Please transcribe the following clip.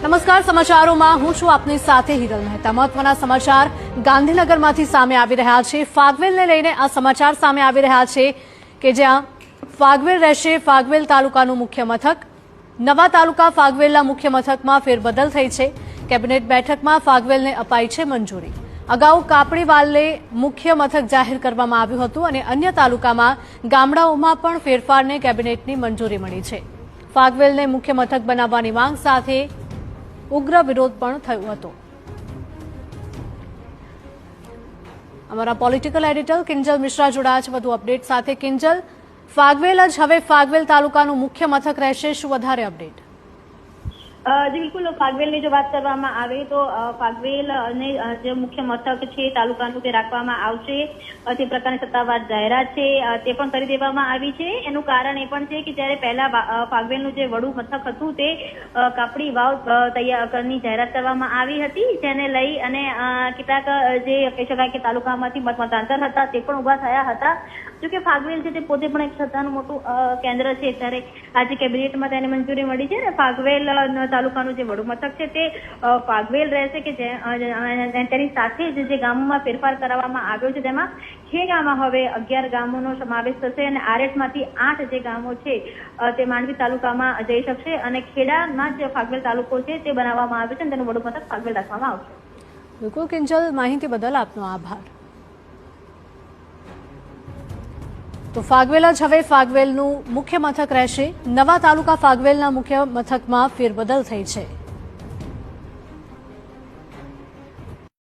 નમસ્કાર, સમાચારોમાં હું છું આપની સાથે હિરલ મહેતા। મહત્વના સમાચાર ગાંધીનગરમાંથી સામે આવી રહ્યા છે। ફાગવેલને લઈને આ સમાચાર સામે આવી રહ્યા છે કે જ્યાં ફાગવેલ રહેશે ફાગવેલ તાલુકાનું મુખ્ય મથક। નવા તાલુકા ફાગવેલના મુખ્ય મથકમાં ફેરબદલ થઈ છે। કેબિનેટ બેઠકમાં ફાગવેલને અપાઈ છે મંજૂરી। અગાઉ કાપડીવાલને મુખ્ય મથક જાહેર કરવામાં આવ્યું હતું અને અન્ય તાલુકામાં ગામડાઓમાં પણ ફેરફારને કેબિનેટની મંજૂરી મળી છે। ફાગવેલને મુખ્ય મથક બનાવવાની માંગ સાથે ઉગ્ર વિરોધ પણ થયો હતો। અમારા પોલિટિકલ એડિટર કિંજલ મિશ્રા જોડાયા છે વધુ અપડેટ સાથે। કિંજલ, ફાગવેલ જ હવે ફાગવેલ તાલુકાનું મુખ્ય મથક રહેશે, શું વધારે અપડેટ? જી બિલકુલ, ફાગવેલની જો વાત કરવામાં આવે તો ફાગવેલ અને જે મુખ્ય મથક છે તાલુકાનું તે રાખવામાં આવશે। તે પ્રકારની સત્તાવાર જાહેરાત છે તે પણ કરી દેવામાં આવી છે। એનું કારણ એ પણ છે કે જ્યારે પહેલા ફાગવેલનું જે વડું મથક હતું તે કાપડી વાવ તૈયારની જાહેરાત કરવામાં આવી હતી, જેને લઈ અને કેટલાક જે કહી શકાય કે તાલુકામાંથી મતાંતર હતા તે પણ ઉભા થયા હતા। જોકે ફાગવેલ છે તે પોતે પણ એક સત્તાનું મોટું કેન્દ્ર છે, ત્યારે આજે કેબિનેટમાં તેને મંજૂરી મળી છે અને ફાગવેલ તાલુકાનું જે વડું મથક છે તે ફાગવેલ રહેશે કે તેની સાથે જ જે ગામોમાં ફેરફાર કરવામાં આવ્યો છે તેમાં ખેડામાં હવે 11 ગામોનો સમાવેશ થશે અને આરેઠમાંથી 8 જે ગામો છે તે માંડવી તાલુકામાં જઈ શકશે અને ખેડામાં જે ફાગવેલ તાલુકો છે તે બનાવવામાં આવ્યો છે અને તેનું વડું મથક ફાગવેલ રાખવામાં આવશે। બિલકુલ કિંજલ, માહિતી બદલ આપનો આભાર। તો ફાગવેલ જ હવે ફાગવેલનું મુખ્ય મથક રહેશે। નવા તાલુકા ફાગવેલના મુખ્ય મથકમાં ફેરબદલ થઈ છે।